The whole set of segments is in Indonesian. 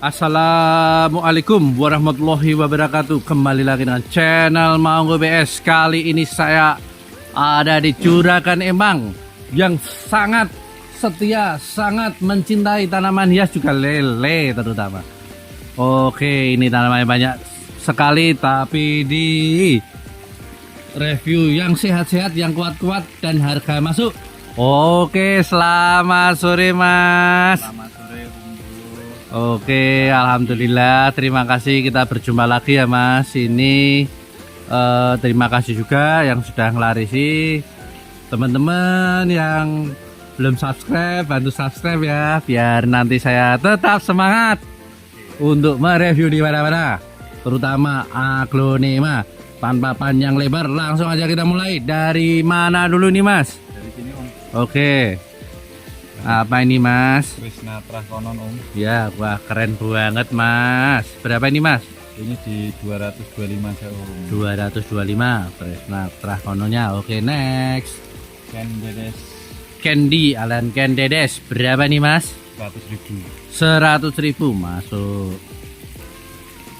Assalamualaikum warahmatullahi wabarakatuh. Kembali lagi dengan channel Maunggo BS. Kali ini saya ada di Juragan Embang yang sangat setia, sangat mencintai tanaman hias juga lele terutama. Oke, ini tanamannya banyak sekali, tapi di review yang sehat-sehat, yang kuat-kuat dan harga masuk. Oke, selamat sore Mas. Selamat sore Bung Bulu. Oke, alhamdulillah, terima kasih kita berjumpa lagi ya Mas. Ini terima kasih juga yang sudah ngelarisi. Teman-teman yang belum subscribe, bantu subscribe ya, biar nanti saya tetap semangat untuk mereview di mana-mana, terutama aglonema. Tanpa panjang lebar, langsung aja kita mulai. Dari mana dulu nih Mas? Dari sini Om. Oke. Apa ini Mas? Krishna Trakonon Om. Ya, wah keren banget Mas. Berapa ini Mas? Ini di 225 aja Om. 225. Nah, Trakononya. Oke, next. Candedes Candy, Alan Candedes. Berapa nih Mas? 100.000. 100.000 masuk.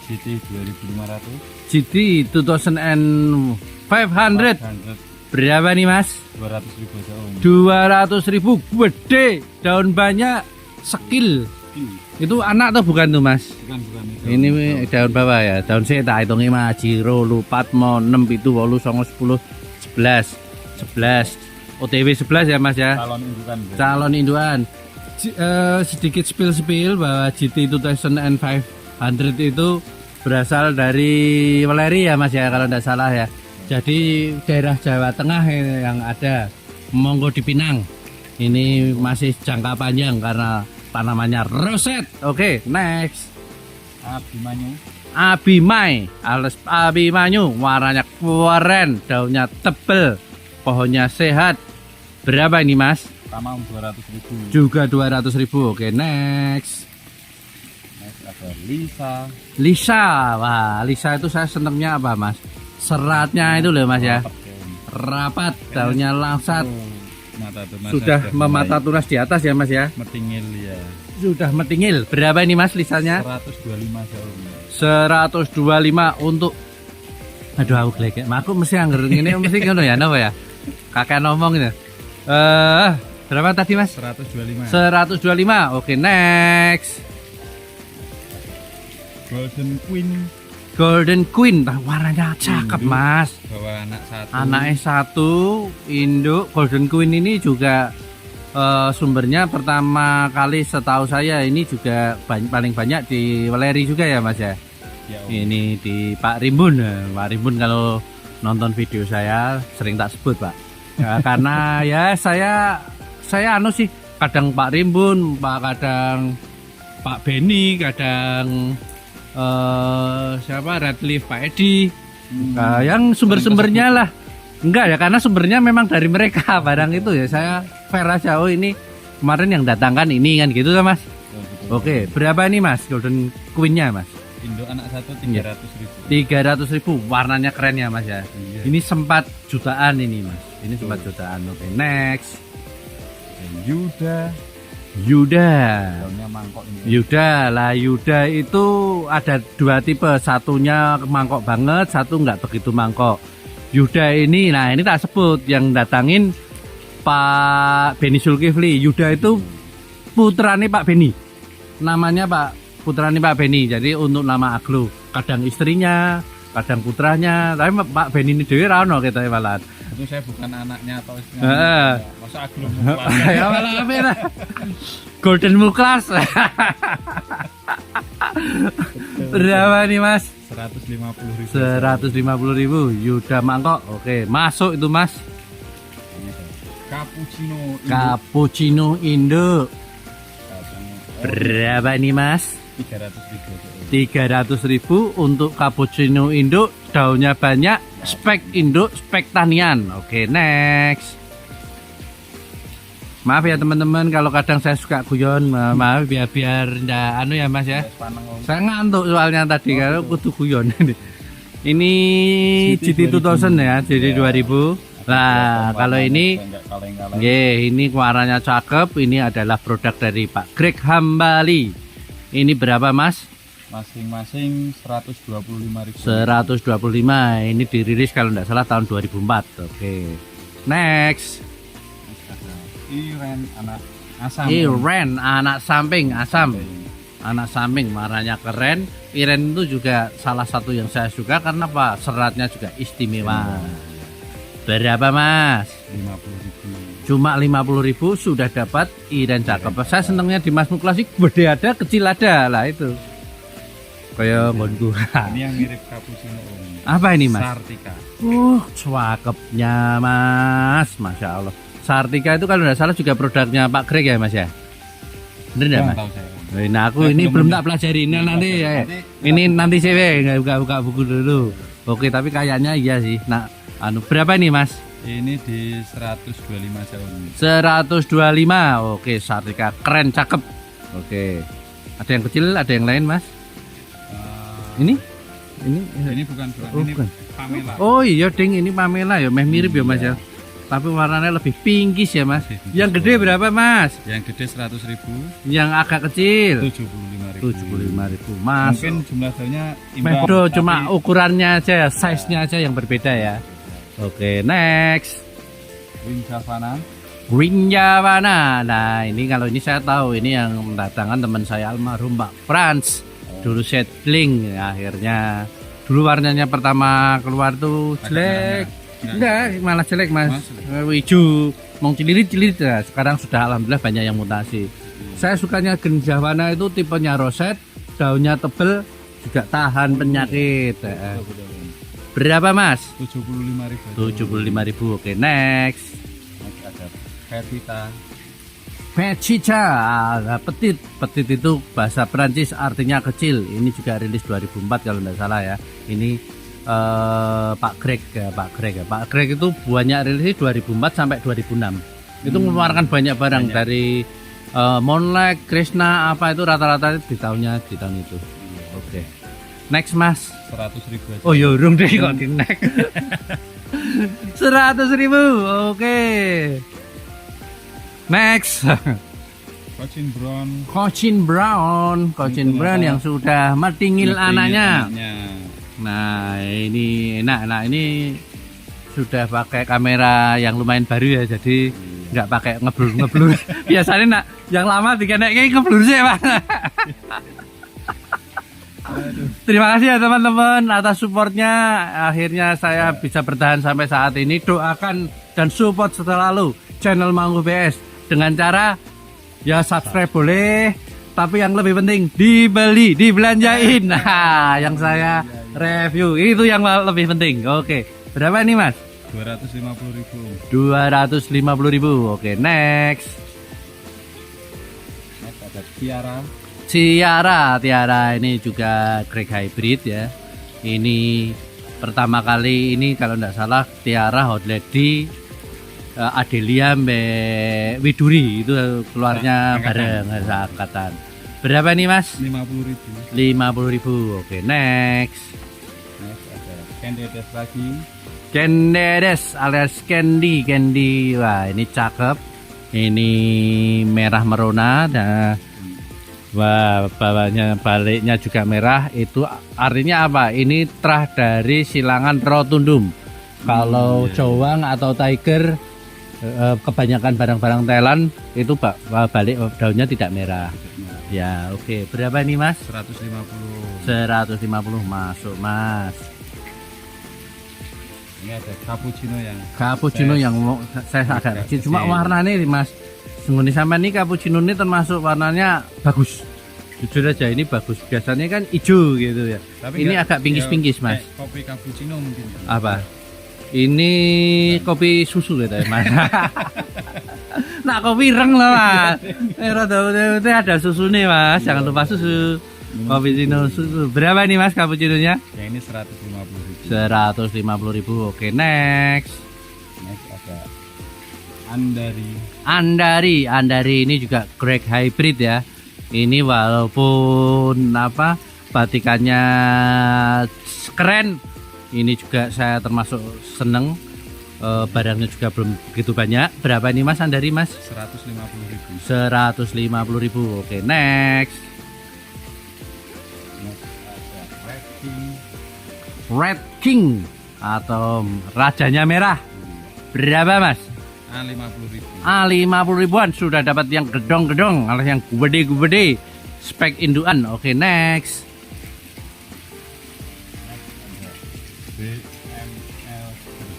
GT 2500. GT 2500. Berapa nih Mas? 200.000 aja Om. 200.000. Gede, daun banyak, skill. Itu anak atau bukan tuh Mas? Bukan itu. Ini daun bawah ya, daun saya tak hitungnya Mas. Jiro, lupat, mau 6, 7, 8, 9, 10, 11 OTW 11 ya Mas ya. Calon indukan. Calon induan. Sedikit spill bahwa GT 2500 itu berasal dari Weleri ya Mas ya, kalau tidak salah ya. Jadi daerah Jawa Tengah yang ada, monggo dipinang. Ini masih jangka panjang karena tanamannya roset. Oke, next. Abimanyu. Abimai, alias Abimanyu, warnanya keren, daunnya tebel, pohonnya sehat. Berapa ini Mas? Pertama 200.000. Juga 200.000. Oke, next. Next ada Lisa. Lisa, wah Lisa itu saya senengnya apa Mas? Seratnya itu loh Mas ya, rapat, daunnya langsat. Mata tunas Sudah memata tunas di atas ya Mas ya. metingil ya. Sudah metingil. Berapa ini Mas lisanya? 125 aja Om. 125 untuk. Aduh aku glek. Aku mesti angger ngene mesti ngono ya, napa ya? Kakek ngomong gitu. Berapa tadi Mas? 125. 125. Oke, next. Golden Queen. Golden Queen, warnanya cakep Mas. Bawa anak satu. Anaknya satu, induk. Golden Queen ini juga sumbernya pertama kali setahu saya ini juga paling banyak di Weleri juga ya Mas ya. Ya, Om. Ini di Pak Rimbun. Pak Rimbun kalau nonton video saya sering tak sebut Pak. Ya, karena ya saya anu sih, kadang Pak Rimbun, kadang Pak Beni, kadang siapa Redleaf Pak Edi. Nah, yang sumber-sumbernya lah. Enggak ya, karena sumbernya memang dari mereka barang itu ya. Saya fair aja. Oh ini kemarin yang datangkan ini kan gitu kan Mas. Oke, berapa nih Mas Golden Queen-nya Mas? Induk anak satu 300.000. 300.000. Warnanya keren ya Mas ya. Iya. Ini sempat jutaan ini Mas. Ini sempat jutaan. Oke, next. Dan Yuda. Yuda. Daunnya mangkok ini. Yuda lah, Yuda itu ada dua tipe, satunya mangkok banget, satu nggak begitu mangkok. Yuda ini, nah ini tak sebut, yang datangin Pak Beni Zulkifli. Yuda itu putrane Pak Beni, namanya putrane Pak Beni. Jadi untuk nama aglo, kadang istrinya, kadang putranya, tapi Pak Beni ini dewi rano kita malah. Itu saya bukan anaknya atau istrinya. Masa aglo keluarga. Ya malah apa ya? Golden Muklas. Berapa nih Mas? 150.000. 150.000. Yuda mangkok. Oke, masuk itu Mas. Cappuccino. Cappuccino Indo. Berapa nih Mas? 300.000. 300.000 untuk cappuccino induk, daunnya banyak, spek induk, spek tanian. Oke, next. Maaf ya teman-teman kalau kadang saya suka guyon, maaf biar ndak anu ya Mas ya. Saya ngantuk soalnya tadi kalau kudu guyon. Ini GT 2000 ya, GT 2000. Nah, kalau ini ini warnanya cakep, ini adalah produk dari Pak Greg Hambali. Ini berapa Mas? Masing-masing 125.000. 125. Ini dirilis kalau tidak salah tahun 2004. Oke. Next. Ada Iren anak asam. Iren anak samping asam. Anak samping warnanya keren. Iren itu juga salah satu yang saya suka karena apa? Seratnya juga istimewa. Berapa Mas? 50.000. Cuma 50.000 sudah dapat Iren cakep. Saya senangnya di Mas Muklasik gede ada, kecil ada lah itu. Kayak nggonku. Ini yang mirip cappuccino. Apa ini Mas? Sartika. Cakepnya Mas, Masya Allah. Sartika itu kalau tidak salah juga produknya Pak Greg ya Mas ya? Bener nggak Mas? Tahu saya. Nah aku ini belum tak pelajari ini nanti ya. Ini nanti CV nggak buka buku dulu. Oke tapi kayaknya iya sih. Nah, berapa ini Mas? Ini di 125 jauh. 125. Oke, Sartika keren, cakep. Oke. Ada yang kecil, ada yang lain Mas? Ini bukan oh, ini bukan. Pamela. Oh iya ding, ini Pamela ya, mirip ya Mas ya. Tapi warnanya lebih pinkish ya Mas. Yang gede berapa Mas? Yang gede 100.000. Yang agak kecil 75.000. 75.000 Mas. Mungkin jumlah daunnya Medo cuma ukurannya aja, size-nya aja yang berbeda ya. Oke, next. Wing Savana. Rinjawana. Nah, ini kalau ini saya tahu ini yang mendatangkan teman saya almarhum Pak Franz. Dulu settling akhirnya. Dulu warnanya pertama keluar tuh jelek. Enggak, malah jelek Mas. Hijau, mau cilirit-cilirit ya. Sekarang sudah alhamdulillah banyak yang mutasi. Saya sukanya Genjawana itu tipenya roset, daunnya tebel, juga tahan penyakit. Berapa Mas? 75.000. 75.000. Oke, next. Ada Pepita. Pecica, petit. Petit itu bahasa Perancis artinya kecil. Ini juga rilis 2004 kalau tidak salah ya. Ini Pak Greg ya, Pak Greg itu banyak rilis 2004 sampai 2006. Itu mengeluarkan banyak barang dari Monlek, Krishna apa itu rata-rata di tahun itu. Oke. Next Mas. 100.000 aja. Oh ya urung deh kok di next. 100.000. Oke. Next. Cochin Brown Brown yang sudah metingil anaknya. Nah ini enak. Nah ini sudah pakai kamera yang lumayan baru ya, jadi nggak pakai ngeblur. Biasanya nak yang lama dikenek ngeblur sih Pak. Terima kasih ya teman-teman atas supportnya. Akhirnya saya bisa bertahan sampai saat ini. Doakan dan support selalu channel Manggu PS dengan cara ya subscribe boleh, tapi yang lebih penting dibeli, dibelanjain. Nah, yang saya review itu yang lebih penting. Oke, berapa nih Mas? 250.000. 250.000. Oke, next. Ada Tiara ini juga Greg hybrid ya. Ini pertama kali ini kalau tidak salah Tiara Hot Lady Adelia Widuri itu keluarnya bareng angkatan. Berapa nih Mas? 50.000. 50.000. Oke, next. Ada Candides lagi. Candides alias Candy. Wah, ini cakep. Ini merah merona. Nah, wah, baliknya juga merah. Itu artinya apa? Ini terah dari silangan rotundum. Kalau cowang atau tiger, kebanyakan barang-barang Thailand itu balik daunnya tidak merah. Ya, oke. Berapa nih Mas? 150. 150 masuk Mas. Ini ada cappuccino yang saya agak kecil, cuma warnanya nih Mas. Sungguh sampai nih cappuccino ini termasuk warnanya bagus. Jujur aja ini bagus. Biasanya kan hijau gitu ya. Tapi ini agak pinggis-pinggis Mas. Kopi cappuccino mungkin. Apa? Ini kopi susu gitu ya Mas. Nah kopi reng lah Mas. Ada susu nih Mas. Jangan lupa susu. Kopi susu. Berapa nih Mas cappuccino-nya? Yang ini 150.000. 150.000. Oke, next. Next ada Andari ini juga Greg hybrid ya. Ini walaupun apa batikannya keren, ini juga saya termasuk seneng. Barangnya juga belum begitu banyak. Berapa ini Mas Andari Mas? 150.000. 150.000. Oke, next. Red King atau Rajanya Merah. Berapa Mas? 50.000. 50 ribuan sudah dapat yang gedong-gedong, alias yang gede-gede. Spek indukan. Oke, next. BML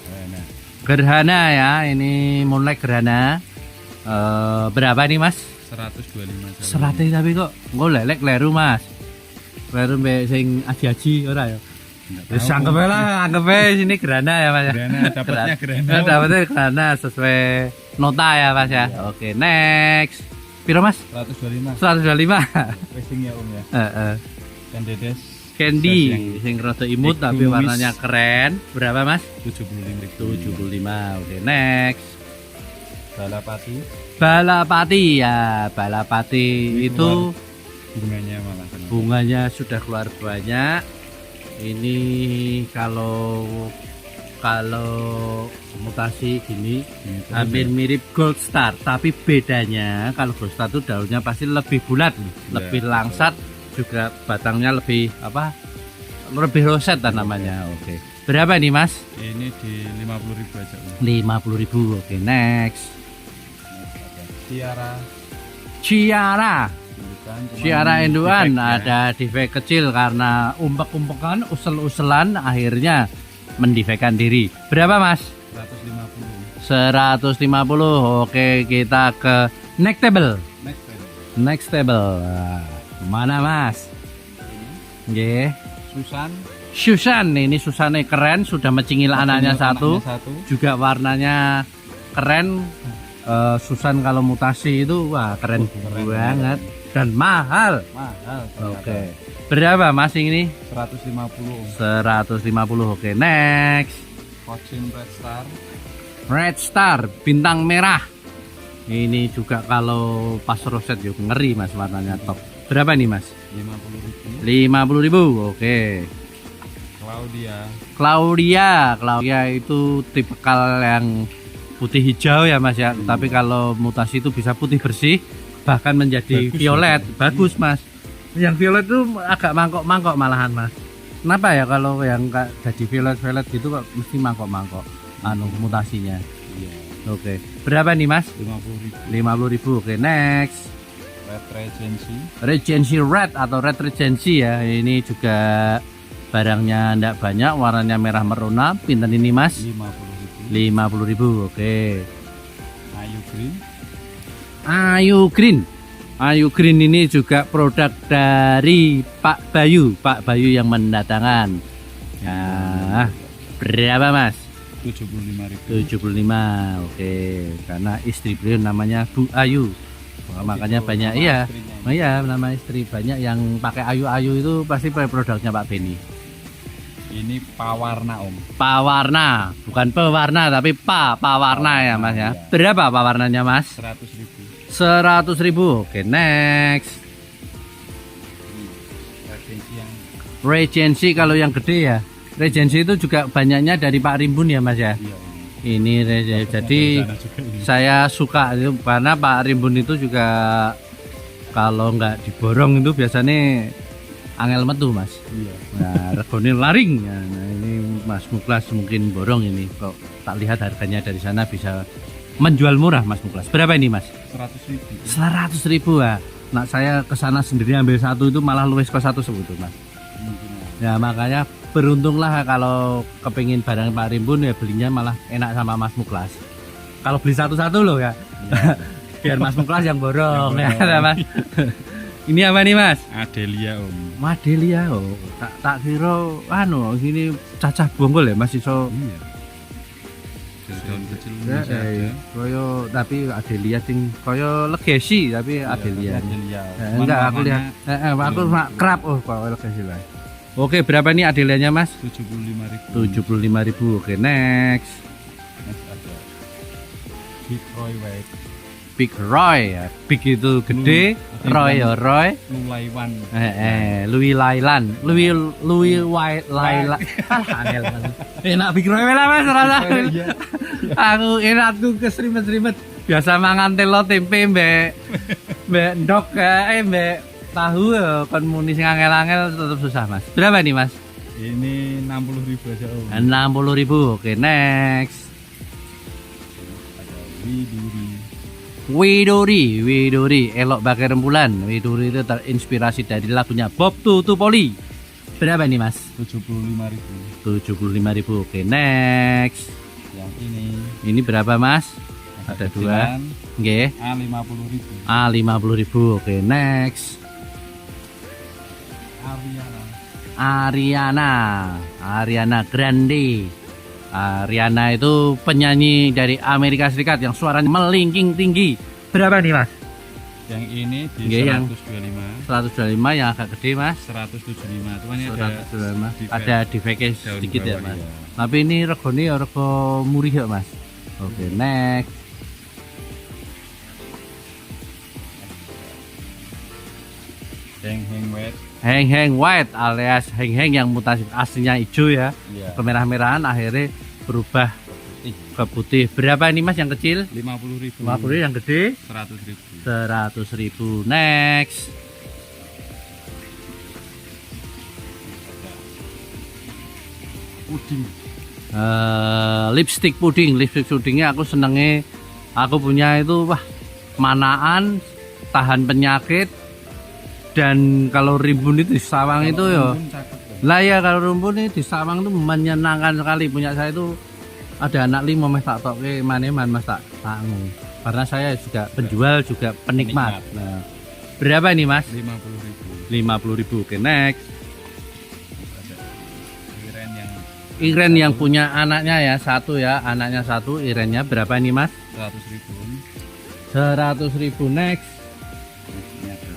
Gerhana. Gerhana ya, ini Moonlight Gerhana. Berapa nih Mas? 125. 100 tapi kok golek kleru Mas. Kleru mbek sing aji-aji ora ya? Wis anggap ae lah, anggap ae sini Gerhana ya Mas. Gerhana, dapatnya Gerhana. Dapatnya Gerhana sesuai nota ya Mas ya. Oke, next. Piro Mas? 125. 125. Racing ya Om ya. Heeh. Dan Dedes Candy sing rada imut tapi Egois. warnanya keren. Berapa Mas? 75.000. 75. Oke, next. Balapati Balapati ya, Balapati Ini itu bunganya malah kenapa? bunganya sudah keluar banyak. Ini kalau mutasi gini Ini tuh hampir ya. mirip Gold Star, tapi bedanya kalau Gold Star itu daunnya pasti lebih bulat, lebih langsat, juga batangnya lebih lebih roset namanya. Oke. Berapa nih Mas? Ini di 50.000 aja Om. 50.000. Oke, next. Tiara Ciara. indukan, cuman Ciara indukan defek ya. ada defek kecil karena umpek-umpekan, usel-uselan akhirnya mendefekkan diri. Berapa Mas? 150. 150. Oke, kita ke next table. Next table. Next table. Nah, mana Mas? Nggih. Susan Susan, ini Susannya keren, sudah mencingil anaknya satu, satu. juga warnanya keren. Susan kalau mutasi itu wah keren, Keren banget dan mahal. Mahal. Oke. Berapa Mas ini? 150. 150. Oke, next. Cochin Red Star Red Star bintang merah. Ini juga kalau pas roset yuk ngeri Mas, warnanya top. Berapa nih Mas? 50.000. 50.000. Oke. Claudia itu tipikal yang putih hijau ya Mas ya. Tapi kalau mutasi itu bisa putih bersih, bahkan menjadi Bagus, violet. ya. Bagus Mas. Yang violet itu agak mangkok-mangkok malahan Mas. Kenapa ya kalau yang jadi violet gitu kok mesti mangkok-mangkok mutasinya. Iya. Oke. Berapa nih Mas? 50.000. 50.000. Oke, next. Red Regency Regency Red atau Red Regency ya. Ini juga barangnya ndak banyak, warnanya merah merona. Pinten ini Mas? 50.000. 50.000. Oke. Ayu Green Ayu Green. Ayu Green ini juga produk dari Pak Bayu yang mendatangkan. Ya, berapa Mas? 75.000. 75. Oke, karena istri beliau namanya Bu Ayu. Wah, makanya banyak iya. Oh iya, nama istri banyak yang pakai ayu-ayu itu pasti produknya Pak Beni. Ini pawarna Om. Pawarna, bukan pewarna tapi pawarna ya Mas ya. Berapa pawarnanya Mas? 100.000. 100.000. Oke, next. Regency yang Regency kalau yang gede ya. Regency itu juga banyaknya dari Pak Rimbun ya Mas ya. iya Om. Ini jadi Sana juga ini. saya suka itu karena Pak Rimbun itu juga kalau nggak diborong itu biasanya angel metu Mas. Iya. Nah, regone laring. Nah, ini Mas Muklas mungkin borong ini. Kok tak lihat harganya dari sana bisa menjual murah Mas Muklas. Berapa ini Mas? 100.000. 100.000 ya. Nah, saya ke sana sendiri ambil satu itu malah luwes ke satu sebetulnya Mas. Mungkin Ya makanya beruntunglah kalau kepingin barang Pak Rimbun ya belinya malah enak sama Mas Muklas. Kalau beli satu-satu loh ya. Iya. Biar Mas Muklas yang borong Yang ya borong. Mas. Ini apa nih Mas? Adelia Om. Madelia oh. Tak kira ini cacah bonggol ya Mas iso. Iya. Daun kecil Ya, masih ada. koyo tapi Adelia sing koyo Legacy tapi Iya, Adelia. Adelia. Enggak aku lihat. Aku kerap koyo Legacy lah. Oke, berapa nih Adelianya Mas? 75.000. 75.000. Oke, next. Next ada Big Roy White. Big Roy ya. Big itu gede, Roy ya Roy. Lulaiwan. Louis Lailan. Louis Lailan. Angel. Enak Big Roy lah Mas rasa. Iya. Aku enak tuh keserimet-serimet. Biasa mangan telo tempe mbek ndok mbek tahu ya kon muni sing angel-angel tetep susah Mas. Berapa nih Mas? Ini 60.000 aja Om. 60.000. Oke, next. Ada Widuri. Widuri, elok bagai rembulan. Widuri itu terinspirasi dari lagunya Bob Tutupoli. Berapa ini Mas? 75.000. 75.000. Oke, next. Yang Ini berapa Mas? Ada dua. Nggih. A50.000. A50.000. Oke, next. Ariana Grande. Ariana itu penyanyi dari Amerika Serikat yang suaranya melingking tinggi. Berapa nih Mas? Yang ini di Nggih, yang 125. 125 yang agak gede Mas. 175. Cuman ini 125. Ada defect daun sedikit ya bawah, Mas. iya. Tapi ini regone ya rego murih ya Mas. Oke, next. Heng Wet. Heng White alias Heng yang mutasi aslinya hijau ya. Iya. Kemerah-merahan akhirnya berubah ke putih. Berapa ini Mas yang kecil? 50.000. 50 yang gede? 100.000. 100.000. Next. Puding. Lipstick pudingnya aku senengnya, aku punya itu wah manaan, tahan penyakit, dan kalau rimbun itu di sawang itu ya lah ya, kalau rimbun itu di sawang itu menyenangkan sekali. Punya saya itu ada anak 5 mas tak toke maneman mas tak tangu, karena saya juga penjual juga penikmat. Nah, berapa ini Mas? 50.000. 50.000. Oke, next. Iren Iren yang yang punya anaknya ya, satu ya, anaknya satu. Irennya berapa ini Mas? 100.000. 100.000. Next. Ini ada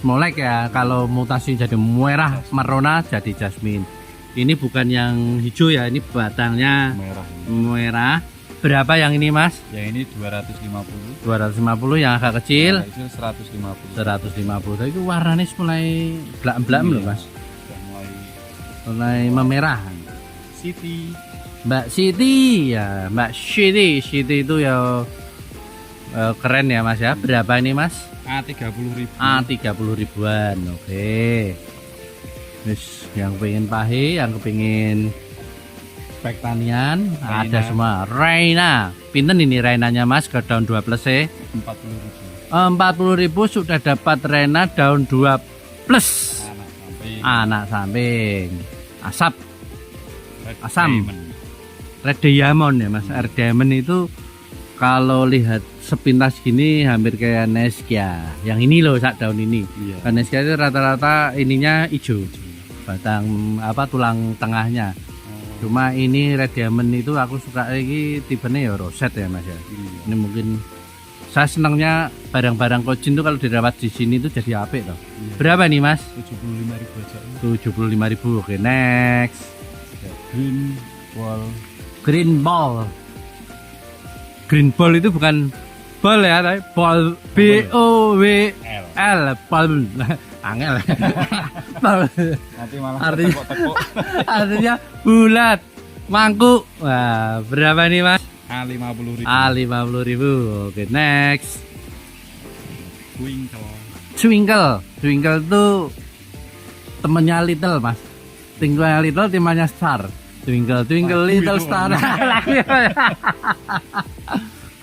Molek ya, kalau mutasi jadi merah merona jadi jasmine. Ini bukan yang hijau ya, ini batangnya merah. merah. Berapa yang ini Mas? Yang ini 250. 250. Yang agak kecil Nah, itu 150. 150. Tapi itu warnanya mulai blak-blak loh Mas, Sudah mulai memerah. Siti. Mbak Siti ya, Mbak Siti itu ya keren ya Mas ya. Berapa ini Mas? A30.000. A30.000-an. Oke. Terus yang pengen pahe, yang kepingin pertanian ada semua. Reina, pinten ini Reinanya Mas ke daun 2 plus 40.000. 40.000 sudah dapat Reina daun 2 plus. Anak samping. Anak samping. Asap, Red asam. Diamond. Red Diamond ya Mas. Red Diamond itu kalau lihat sepintas gini hampir kayak Neskia. Yang ini loh sak daun ini. Iya. Kan Neskia itu rata-rata ininya hijau. Batang apa tulang tengahnya. Cuma ini Red Diamond itu aku suka lagi tipenya ya roset ya Mas ya. Iya. Ini mungkin saya senangnya barang-barang Kojin tuh kalau dirawat di sini tuh jadi apik toh. Iya. Berapa nih Mas? 75.000 aja. 75.000. Oke, next. Green Wall. Green Ball. Green Ball itu bukan ball ya, tapi ball, B O W L, ball. Angel. Ball. Nanti malah Artinya- tekuk-tekuk. Artinya bulat, mangkuk. Wah, berapa nih Mas? A50.000. A50.000. Oke, next. Twinkle. Twinkle itu temennya Little Mas. Twinkle Little temannya Star. Twinkle Lagu Little itu, Star.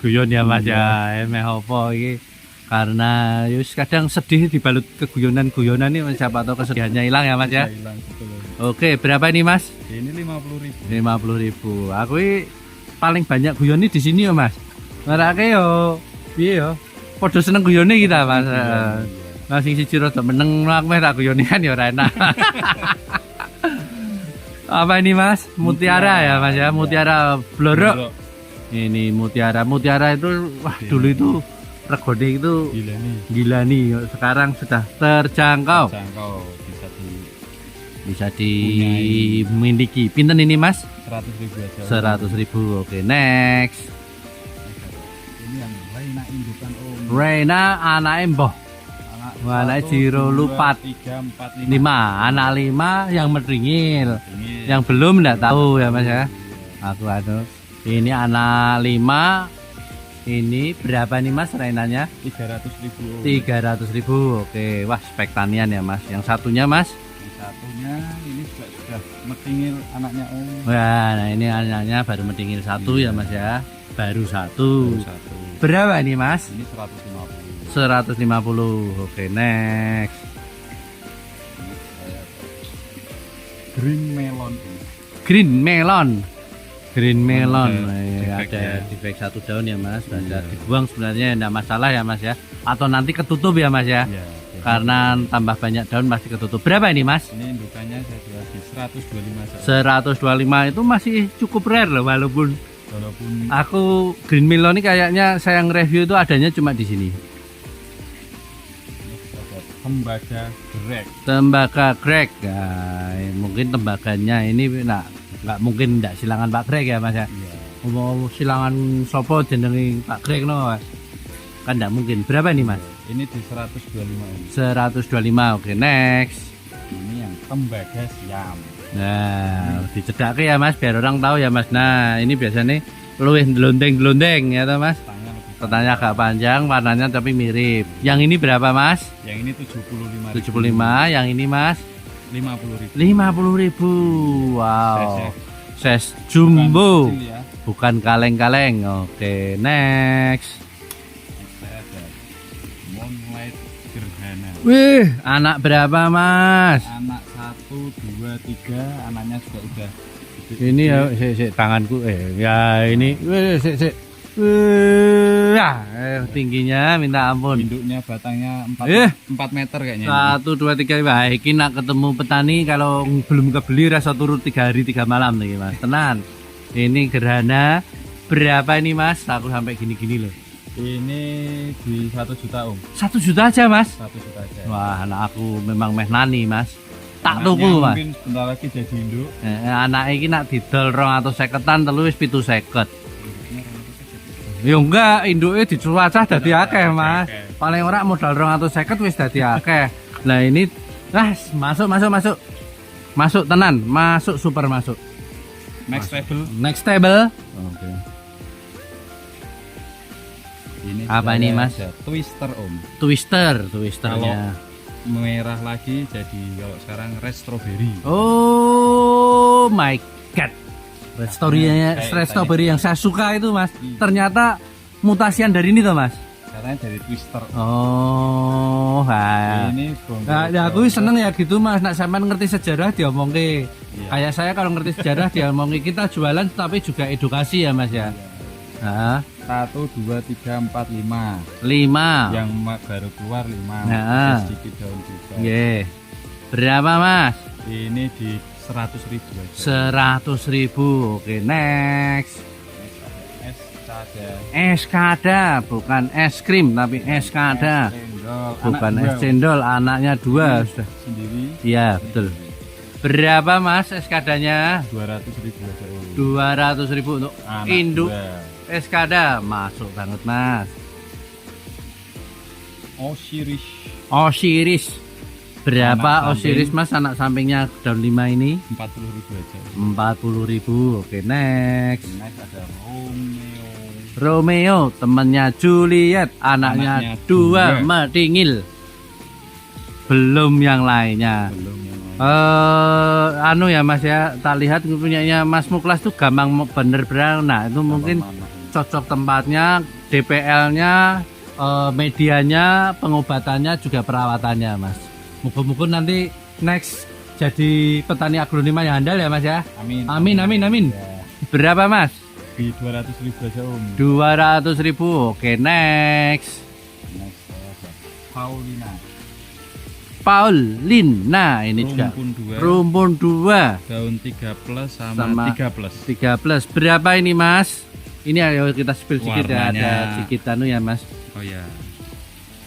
Guyon ya Mas ya, emeh opo iki. Karena yus kadang sedih dibalut keguyonan-guyonan nih, siapa tahu kesedihannya hilang ya Mas ya. Hilang, betul. Oke, berapa ini Mas? Ini 50.000. 50.000. Aku ini paling banyak guyoni di sini ya Mas. Ngarake yo piye yo? Padha seneng guyone kita Mas. Nah sing siji rada meneng aku meh tak guyoni kan ya ora enak. Apa ini Mas? Mutiara ya Mas ya, mutiara blorok. Ini mutiara itu wah dulu itu regone itu Gila nih. gila nih, sekarang sudah terjangkau. Jangkau Bisa bisa dimiliki. Pinten ini Mas? 100.000 aja. 100.000. Oke, next. Ini yang Reina indukan Om. Reina anak Mbah. Anak Jiro Lupat. 3, 4, 5, anak 5 yang meringil. Ini Yang belum enggak tahu ya Mas ya. Aku ini anak 5. Ini berapa nih Mas Reinanya? 300.000. 300.000. Oke, wah spek tanian ya Mas. Yang satunya Mas Yang satunya ini juga sudah metingil anaknya Om. Wah, nah ini anaknya baru mentingil satu ya Mas ya. Baru satu. Baru satu. Berapa ini Mas? Ini 150. 150. Oke, next. Ini saya green melon. Green melon. Green melon. Ada Ada defeknya. defek satu daun ya Mas. Bisa Iya. dibuang sebenarnya enggak masalah ya Mas ya. Atau nanti ketutup ya Mas ya. Ya. Karena tambah banyak daun pasti ketutup. Berapa ini Mas? Ini indukannya saya jual di 125 saja. 125 itu masih cukup rare loh, walaupun Walaupun aku green melon ini kayaknya saya nge-review itu adanya cuma di sini. ini ada tembaga grek. Tembaga Greg. Nah, mungkin tembaganya ini nggak mungkin nggak silangan Pak Greg ya Mas ya. Iya. Mau silangan sopo jenenge Pak Greg no. Kan nggak mungkin. Berapa nih Mas? Ini di 125 ini. 125. Oke, next. Ini yang tembaga siam. Nah, dicedake ya Mas biar orang tahu ya Mas. Nah, ini biasanya luwih ndelondeng-ndelondeng ya toh Mas. Tanya lebih Petanya agak panjang, warnanya tapi mirip. Yang ini berapa Mas? Yang ini 75.000. 75. Yang ini Mas? 50.000. 50.000. Wow. Size-nya Size jumbo. bukan kecil ya. Bukan kaleng-kaleng. Oke, next. Saya ada Moonlight Gerhana. Wih, anak berapa Mas? Anak 1, 2, 3, anaknya juga udah gede. Ini ya, sik, tanganku. Ya ini. Wih, sik. Tingginya minta ampun. Induknya batangnya 4, Eh. 4 meter kayaknya. 1, 2, 3. Wah, iki nak ketemu petani kalau belum kebeli rasa turut 3 hari 3 malam nih Mas. Tenan. Ini gerhana berapa ini Mas? Aku sampai gini-gini loh. Ini di 1 juta Om. 1 juta aja Mas. 1 juta aja. Wah, anak aku memang meh nani Mas. Tak Anaknya tuku Mas. mungkin sebentar lagi jadi induk. Anak iki nak didol 250-an telu wis 750. Induknya rambutnya jadi- Ya enggak, induke dicuacah dadi akeh Oke, Mas. oke. Paling ora modal 250 wis dadi akeh. Nah ini masuk. Masuk tenan, masuk super masuk. Next level. Next table. Oke. Ini Apa ini, saya Mas? ada Twister Om. Twisternya. Merah lagi jadi kalau sekarang red strawberry. Oh my god. Red story-nya, Kayak red strawberry yang saya suka itu Mas. Iya. Ternyata mutasian dari ini tuh Mas. Katanya dari Twister. Oh, Ini bongkar. Nah, ya aku seneng ya gitu Mas. Nak sampean ngerti sejarah diomongke. Iya. Kayak saya kalau ngerti sejarah diomongke, kita jualan tapi juga edukasi ya Mas ya. Nah, 1, 2, 3, 4, 5. 5. Yang baru keluar 5. Nah. Sedikit daun juga. Nggih. Berapa Mas? Ini di 100.000 aja. 100.000. Oke, next. Es cada. Es kada, bukan es krim tapi es kada. Cendol. Bukan Anak es dua. cendol, anaknya 2 sudah. Sendiri Iya, betul. Berapa Mas es kadanya? 200.000 aja. 200.000 untuk Anak induk dua. es kada. Masuk banget Mas. Osiris. Osiris. Berapa Anak Osiris samping. Mas anak sampingnya daun 5 ini? 40.000 aja. 40.000. Oke, next. Next ada Romeo. Romeo, temannya Juliet, anaknya Anaknya 2 2. metingil. Belum yang lainnya. Belum yang lain. Anu ya Mas ya, tak lihat punyanya Mas Muklas tuh gampang bener-bener. Nah, itu mungkin Mana? cocok tempatnya, DPL-nya, medianya, pengobatannya juga perawatannya Mas. Muka-muka nanti next jadi petani agronomi yang handal ya Mas ya. Amin. Amin. Ya, Berapa Mas? di 200.000 aja Om. 200.000. Oke, next. Next saya ada Paulina. Paulina, ini juga Rumpun 2. rumpun 2 Daun 3 plus sama, Sama 3 plus. 13. Berapa ini Mas? Ini ayo kita spill sedikit ya, Warnanya. ada sedikit anu ya Mas. Oh ya.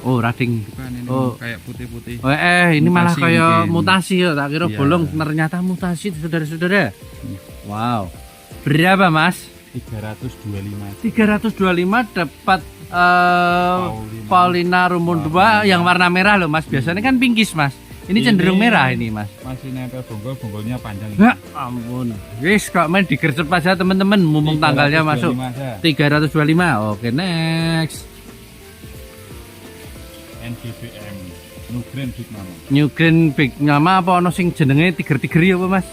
Oh, rading. Bukan ini Oh. kayak putih-putih. Oh, ini malah Mutasi kayak mungkin. mutasi ya, tak kira Iya. bolong, ternyata mutasi saudara-saudara. Wow. Berapa Mas? 325. 325 dapat Paulina. Paulina rumpun 2 yang warna merah loh Mas. Biasanya kan pinkish Mas. Ini cenderung merah ini Mas. Masih nempel bonggol-bonggolnya panjang. Ya ampun. Wis kok main digercep aja teman-teman, mumpung tanggalnya masuk. 325 aja. 325. Oke, next. NBBM. Nugren Big Mama. New Green Big Mama apa ono sing jenenge tiger-tiger ya apa Mas?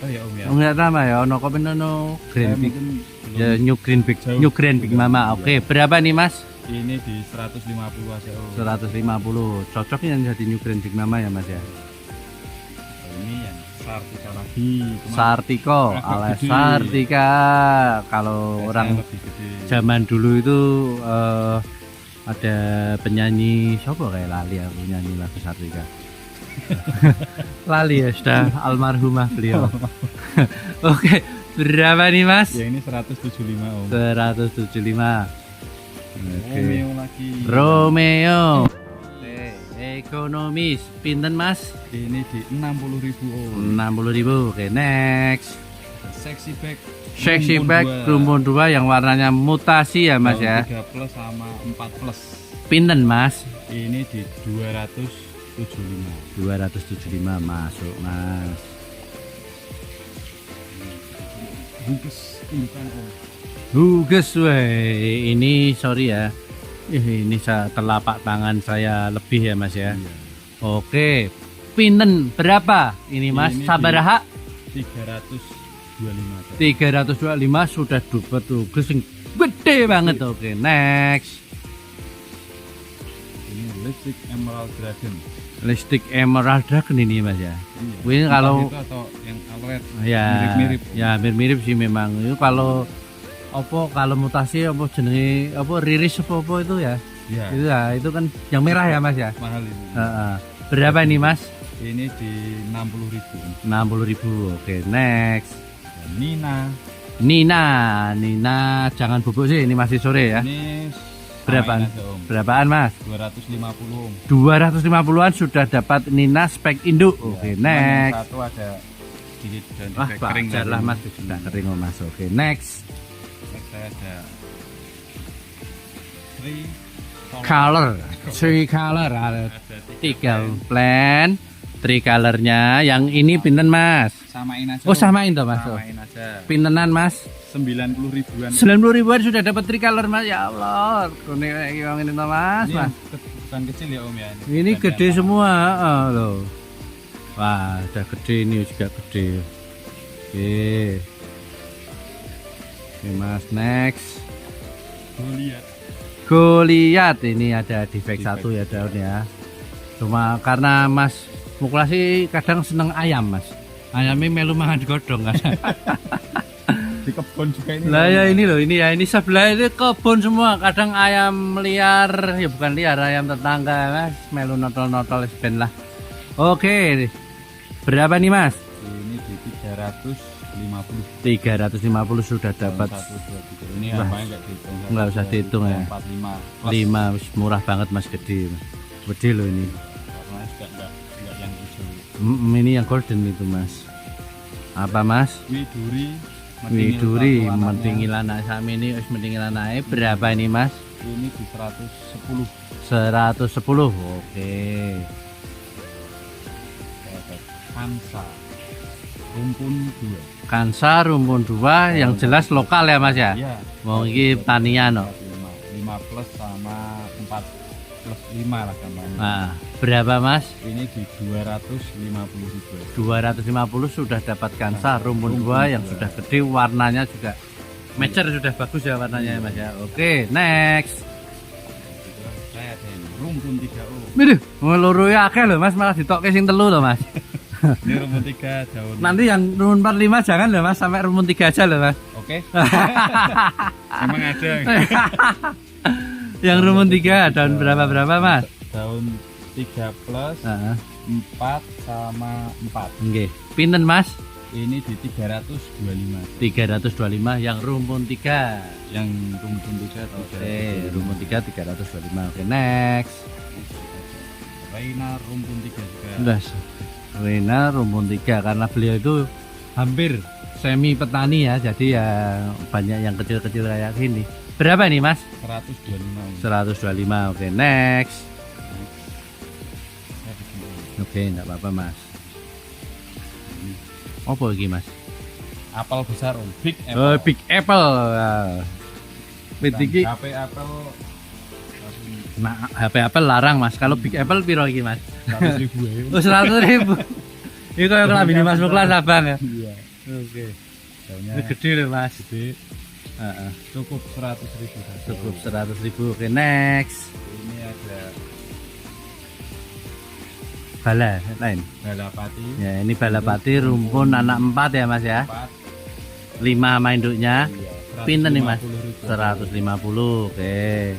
Oh ya Om ya. Enggak sama ya, ono kok ono Green Big. Mungkin Ya, New Green Big, Jauh. New Green Big Mama. Oke, berapa nih Mas? ini di 150 aja Om. 150. Cocok yang jadi New Green Big Mama ya Mas ya. Ini yang Sartika lagi. Cuma Sartiko, agak alias gede. Sartika. Kalau size-nya orang lebih gede. zaman dulu itu ada penyanyi siapa kayak lali aku nyanyi lagu Sartika. Lali ya sudah almarhumah beliau. Oke, berapa nih Mas? Ya ini 175 Om. 175. Oke. Romeo lagi. Romeo. Ekonomis pinten Mas? Ini di 60.000 Om. 60.000. Oke, next. Sexy bag. Sexy rumpun bag dua. rumpun 2 yang warnanya mutasi ya Mas ya. 3 plus sama 4 plus. Pinten Mas? Ini di 275. 275 masuk Mas. Bungkus indukan Om. Huges weh. Ini sorry ya. Ini telapak tangan saya lebih ya Mas ya. Iya. Oke. Pinten berapa? Ini Mas Ini Sabaraha 325. 325 sudah dapat huges yang gede banget. Oke, next. Ini lipstick Emerald Dragon. Lipstick Emerald Dragon ini Mas ya. Iya. Ini Entah kalau itu atau yang awet ya mirip-mirip. ya mirip-mirip sih memang. Itu kalau kalau mutasi apa jenenge apa riris apa itu ya. Iya. Itu ya, itu kan yang merah ya Mas ya. Mahal ini. Heeh. Berapa ini Mas? Ini di 60.000. 60.000. Oke, next. Dan Nina jangan bubuk sih, ini masih sore ya. ini Berapaan? samain aja, Om. Berapaan Mas? 250 Om. 250-an sudah dapat Nina spek induk. Oke, Ya, cuman yang next. satu ada sedikit dan Wah, efek Pak, kering lah tadi. Mas, sudah kering oh, Mas. Oke, next. Next saya ada three Color, three color ada tiga plan, three colornya. Yang ini pinten Mas? Samain aja. Oh Om. samain toh Mas. Oh. Samain aja. Pintenan Mas? 90.000-an. 90.000-an sudah dapat three color Mas. Ya Allah, kuning kayak gimana ini toh Mas? Ini Mas. yang bukan kecil ya Om ya. Ini bukan gede yang semua, loh. Wah, udah gede ini juga gede. Oke. Oke Mas, next. Goliath. Goliath ini ada defect Defect. 1 ya daun ya. Cuma karena Mas Muklasi kadang seneng ayam Mas. Ayamnya melu mangan godong kan. Di kebun juga ini. Lah ya ini loh, ini ya ini sebelah ini kebun semua. Kadang ayam liar, ya bukan liar, ayam tetangga Mas. Melu notol-notol ben lah. Oke. Berapa nih Mas? Ini di 350. 350 sudah dapat. 1, 2, 3. Ini Wah. apanya enggak dihitung. Nggak usah dihitung ya. 4, 5. 5 wis murah banget Mas, gede. Gede loh ini. Karena juga enggak yang hijau. Ini yang golden itu Mas. Apa Mas? Widuri. Widuri Mentingil mentingil anak sami ini wis mentingil anake berapa ini Mas? Ini di 110. 110. Oke. Kansa. Rumpun 2. Kansa rumpun 2 yang jelas lokal ya Mas ya. Iya. Mau iki tanian no. 5 plus sama 4 plus 5 lah gambarnya. Nah, berapa Mas? Ini di 250.000. 250 sudah dapat kansa rumpun 2 yang sudah gede, warnanya juga matcher, sudah bagus ya warnanya Mas ya. Oke, next. Saya ada ini rumpun 3O. Waduh, ngeluru ya akeh lho Mas, malah ditokke sing telu loh Mas. Ini rumpun 3 daun. Nanti yang rumpun 45 jangan loh Mas, sampai rumpun 3 aja loh Mas. Oke. Emang ada. Yang rumpun 3 daun berapa Mas? Daun 3 plus Heeh. 4 sama 4. Nggih. Pinten Mas? Ini di 325. 325 yang rumpun 3. Yang rumpun 3 Oke, rumpun 3 325. Oke, next. Reina rumpun 3 juga. Udah. Rena rumpun 3 karena beliau itu hampir semi petani ya, jadi ya banyak yang kecil-kecil kayak gini. Berapa nih Mas? 125. 125. Oke, next. Oke, enggak apa-apa Mas. Apa lagi Mas? Apel besar Om, Big Apple. Oh, Big Apple. Wit iki HP Apple Nah, HP Apple larang mas. Kalau Big Apple piro iki mas? 100.000 ya. Oh 100.000. Ini kayak kelambi Mas Muklas abang ya. Iya. Oke. Harganya Ini gede loh mas. gede, Heeh. cukup 100.000 saja. Cukup 100.000. Oke next. Ini ada Bala lain. balapati Ya ini balapati rumpun anak 4 ya mas ya. 4. 5 sama induknya. Iya, Pinten nih mas? 150.000. 150. Oke.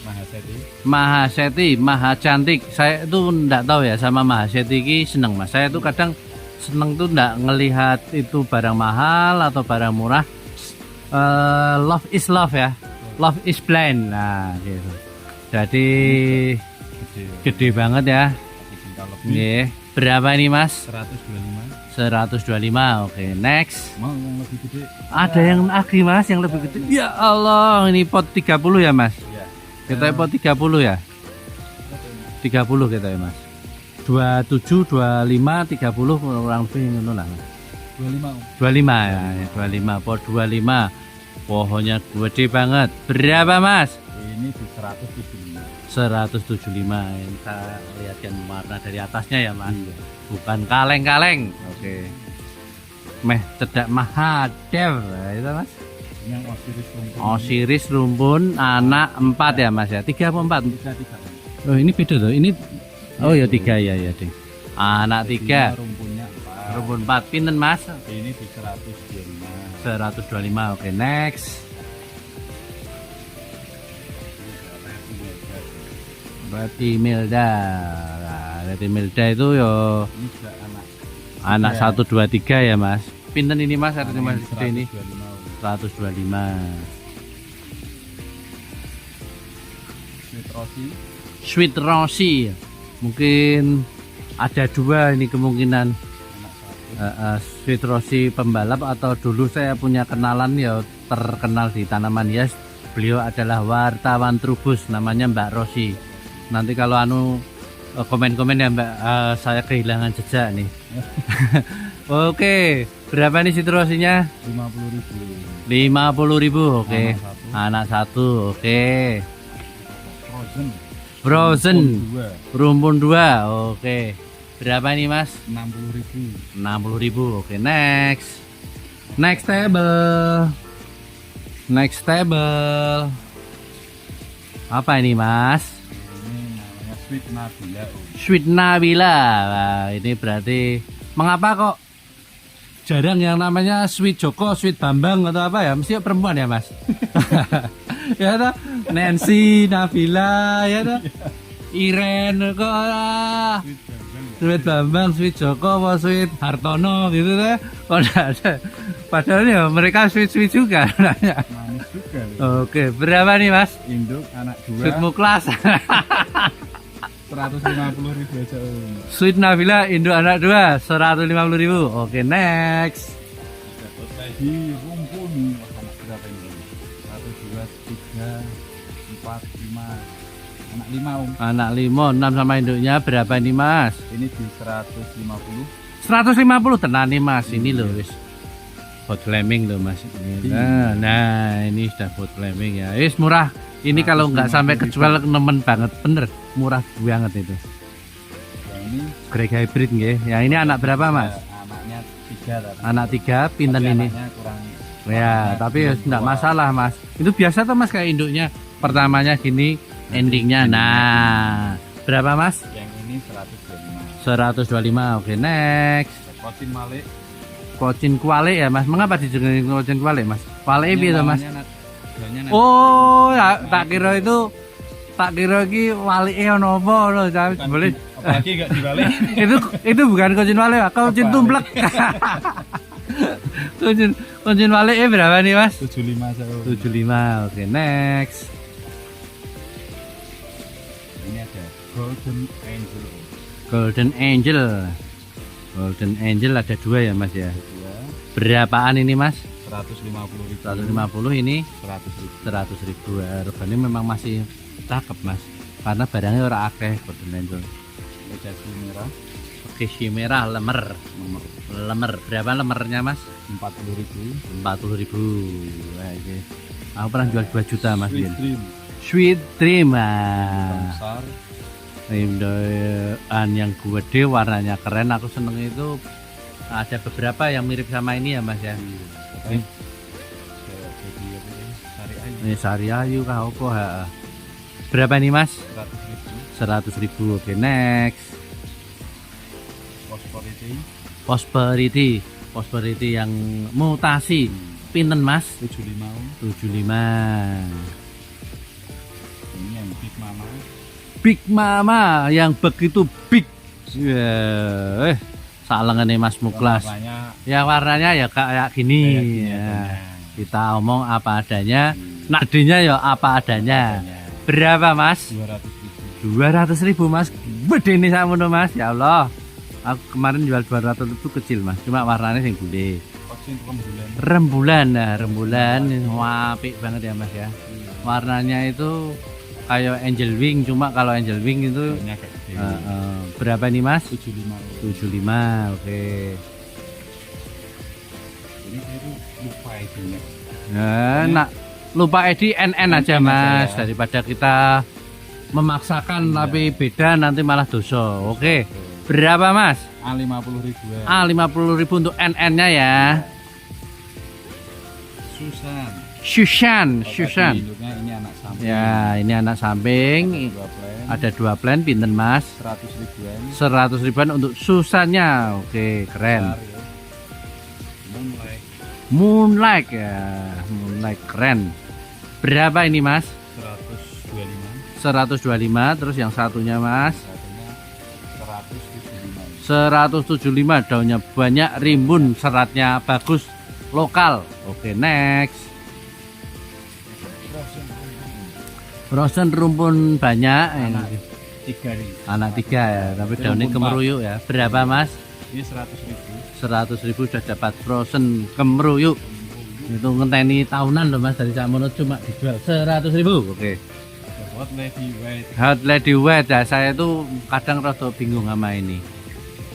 Mahaseti. Mahaseti, Maha Cantik. Saya itu enggak tahu ya sama Mahaseti ini seneng mas. Saya tuh kadang seneng tuh enggak ngelihat itu barang mahal atau barang murah. Love is love ya. Love is blind. Nah, gitu. Jadi Gede. gede banget ya. Satu juta lebih. Nggih. Berapa ini mas? 125. 125. Oke, next. Mau yang lebih gede? Ada yang agri mas yang lebih gede. Ya Allah, ini pot 30 ya mas. Iya. Kita pot 30 ya. 30 kita ya mas. 27, 25, 30 kurang lebih ngono lah. 25. 25 ya, 25 pot 25. Pohonnya gede banget. Berapa mas? Ini di 175. 175. Ini kita lihatkan warna dari atasnya ya mas. Iya. Bukan kaleng-kaleng. Oke. Meh cedak Mahadev. Nah, itu mas. Ini yang Osiris rumpun. Osiris rumpun anak 4 ya mas ya. 3 apa 4? Tiga. Oh ini beda tuh. Ini oh ya 3 ya ya ding. Anak 3. Rumputnya 4. Rumpun 4 pinten mas? Ini di 125. 125. Oke next. Rati Milda. Nah, Rati Milda itu yo Ini juga anak anak. 1 2 3 ya mas. Pinten ini mas? Rati Ini Milda ini 125. 125. Sweet Rossi. Sweet Rossi. Mungkin ada 2 ini kemungkinan. Anak 1. Sweet Rossi pembalap atau dulu saya punya kenalan ya terkenal di tanaman hias. Beliau adalah wartawan Trubus namanya Mbak Rossi. Nanti kalau komen-komen ya Mbak, saya kehilangan jejak nih. Oke, berapa nih Sweet Rossinya? 50.000. 50.000. Oke. Anak Anak 1. Oke. Frozen. Frozen. Rumpun Rumpun 2. Oke. Berapa nih Mas? 60.000. 60.000. Oke, next. Next table. Next table. Apa ini, Mas? Ini namanya Sweet Nabila. Sweet Nabila. Nah, ini berarti mengapa kok jarang yang namanya Sweet Joko, Sweet Bambang atau apa ya? Mesti perempuan ya, Mas? Ya toh? Nancy, Nabila, ya toh? Iren kok Sweet Bambang, Sweet Joko, apa Sweet Hartono gitu deh. Kok enggak ada. Padahal ya mereka sweet juga. Manis juga. Oke, berapa nih Mas? Induk anak 2. Sweet Muklas. 150.000 aja. Sweet Nabila, induk anak 2, 150.000. Oke, next. Lagi rumpun. Wah, anak berapa ini? 1, 2, 3, 4, 5. Anak 5 Om. Anak 5, 6 sama induknya berapa ini Mas? Ini di 150. 150 tenan nih Mas. Ini loh wis. Hot lemming loh Mas. Nah, ini sudah hot lemming ya. Wis murah. Ini kalau nggak sampai kejual nemen banget, bener. Murah banget itu. Yang ini Greg hybrid nggih. Ya ini anak berapa Mas? anaknya 3 tapi. Anak 3 pinten Tapi ini? anaknya kurang. Ya, tapi ya enggak masalah Mas. Itu biasa tuh Mas kayak induknya. Pertamanya gini, endingnya. Nah, berapa Mas? Yang ini 125. 125. Oke, next. Kotin Malik. Kocin kualik ya Mas. Mengapa dijenengi kocin kualik Mas? Kualik piye to Mas? Namanya Oh, ya, tak kira itu iki walike ono apa lho, boleh. apalagi enggak dibalik. itu bukan kocin walik, Pak. Kocin Apa? tumplek. kocin walik berapa nih Mas? 75 saya. 75. Oke, next. Ini ada Golden Angel. Golden Angel. Golden Angel ada 2 ya Mas ya. Ya, Berapaan ini Mas? 150.000. 150 ini 100.000. 100.000. Regane memang masih cakep Mas. Karena barangnya ora akeh Golden Angel. Medasi merah Keshi merah lemer. Lemer. Berapa lemernya Mas? 40.000. 40.000. Wah, ini Aku pernah jual 2 juta Mas Sweet Bin. Dream Sweet Dream. besar. Rindoan yang gede warnanya keren, aku seneng itu. Ada beberapa yang mirip sama ini ya Mas ya. Katanya kayak jadi apa ini, sari ayu Ini sari ayu kah apa? Berapa nih Mas? 100.000. 100.000. Oke, next. Prosperity yang mutasi. Pinten Mas? 75. 75. Ini yang Big Mama. Big Mama yang begitu big. Salengane Mas Muklas. Ya warnanya ya kayak gini. Ya. Kita omong apa adanya. Nadenya ya apa adanya. Berapa Mas? 200.000 Mas. Gede nih samono Mas. Ya Allah. Aku kemarin jual 200 itu kecil Mas. Cuma warnanya yang gede. Rembulan. Nah, rembulan. Wah, apik banget ya Mas ya. Warnanya itu kayak angel wing, cuma kalau angel wing itu berapa nih Mas? 75. Oke. Ini saya tuh lupa edinya. Nah, lupa edi NN aja Mas, daripada kita memaksakan tapi beda nanti malah dosa. Oke. Berapa Mas? A50.000. A50.000 untuk NN-nya ya. Susan. Ini anak samping. Ya, ini anak samping. Ada 2 plan pinten Mas? 100.000-an. 100.000-an untuk Susannya. Oke, keren. Moonlight ya. Moonlight keren. Berapa ini Mas? 125. Terus yang satunya Mas? 175. Daunnya banyak, rimbun, seratnya bagus, lokal. Oke, next. Frozen rumpun banyak. Anak 3 ya, tapi daunnya kemeruyuk ya. Berapa Mas? Ini 100.000. 100.000 sudah dapat frozen kemeruyuk. Itu ngenteni tahunan loh Mas, dari Samono cuma dijual 100.000. Oke. Hot Lady White ya, saya itu kadang rada bingung sama ini.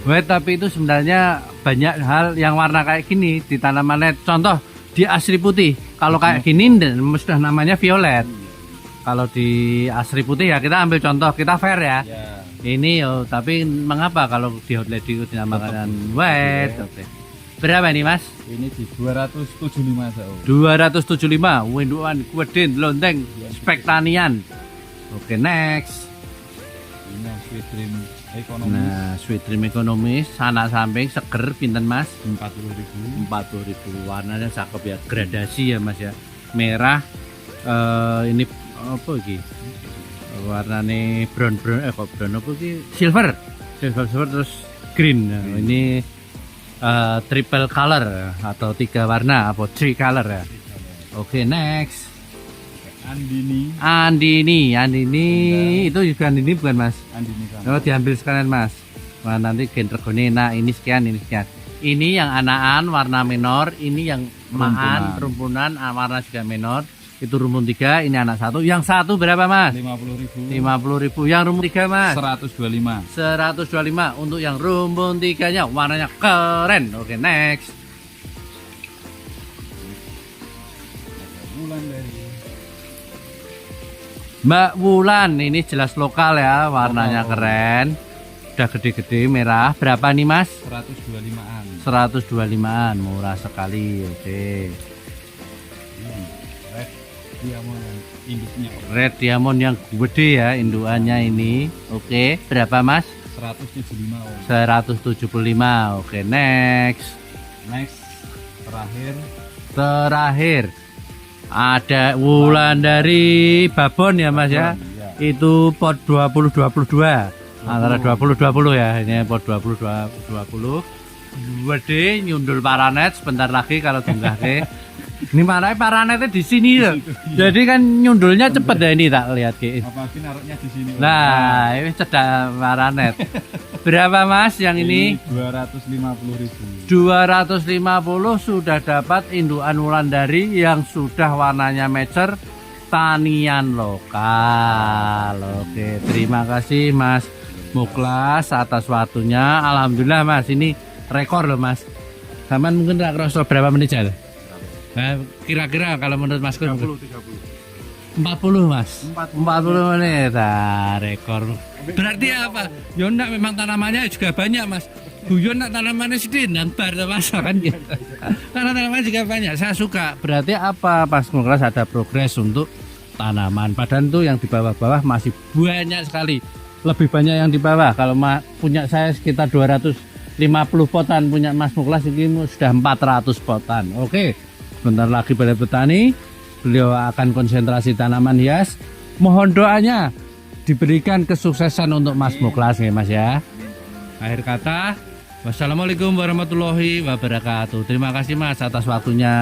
White tapi itu sebenarnya banyak hal yang warna kayak gini di tanaman LED. Contoh di asri putih. Kalau kayak gini sudah namanya violet. Kalau di asri putih ya kita ambil contoh, kita fair ya. Ini tapi mengapa kalau di Hot Lady itu dinamakan white? Oke. Berapa nih Mas? Ini di 275 jauh. 275. Winduan kuedin lonteng spektanian. Oke, next. Ini yang Sweet Dream ekonomis. Nah, Sweet Dream ekonomis, anak samping seger pinten Mas? 40.000. 40.000. Warnanya cakep ya, gradasi ya Mas ya. Merah ini apa iki? Warnane brown kok brown apa iki? Silver terus green. Nah, ini triple color atau 3 warna apa 3 color ya. Oke, next. Andini itu juga Andini bukan Mas? Andini kan. Oh, diambil sekalian Mas. Nah, nanti gen regone ini sekian. Ini yang anakan warna menor, ini yang maan rumpunan warna juga menor. Itu rumpun 3, ini anak 1. Yang 1 berapa Mas? 50.000. 50.000. Yang rumpun 3 Mas? 125. 125 untuk yang rumpun 3-nya warnanya keren. Oke, next. Mbak Wulan, ini jelas lokal ya, warnanya keren. Udah gede-gede merah. Berapa nih Mas? 125-an. 125-an, murah sekali. Oke. Red Diamond yang induknya. Red Diamond yang gede ya indukannya ini. Oke, berapa Mas? 175. 175. Oke, next. Terakhir. Ada Wulandari Babon ya Mas ya. Itu pot 2022. Antara 2020 ya. Ini pot 2020. Gede nyundul paranet sebentar lagi kalau tunggake. Ini mana paranetnya di sini loh. Jadi kan nyundulnya cepet ya ini tak lihat ki. Apalagi naruhnya di sini. Nah, ini cedak paranet. Berapa Mas yang ini? 250.000. 250 sudah dapat indukan Wulandari yang sudah warnanya mature tanian lokal. Oke, terima kasih Mas Muklas atas waktunya. Alhamdulillah Mas, ini rekor loh Mas. Saman mungkin tak kerasa berapa menit Jal? Nah, kira-kira kalau menurut Mas Gun 30 40 Mas. 40. 40 menit. Nah, rekor. Berarti apa? Ya enggak, memang tanamannya juga banyak Mas. Guyon nak tanamannya sedikit dan bar Mas kan gitu. Karena tanamannya juga banyak. Saya suka. Berarti apa? Pas Mulkelas ada progres untuk tanaman. Padahal tuh yang di bawah-bawah masih banyak sekali. Lebih banyak yang di bawah. Kalau punya saya sekitar 250 potan, punya Mas Mulkelas ini sudah 400 potan. Oke. Bentar lagi pada petani, beliau akan konsentrasi tanaman hias. Mohon doanya diberikan kesuksesan untuk Mas Mulkelas ya Mas ya. Akhir kata, wassalamualaikum warahmatullahi wabarakatuh. Terima kasih Mas atas waktunya.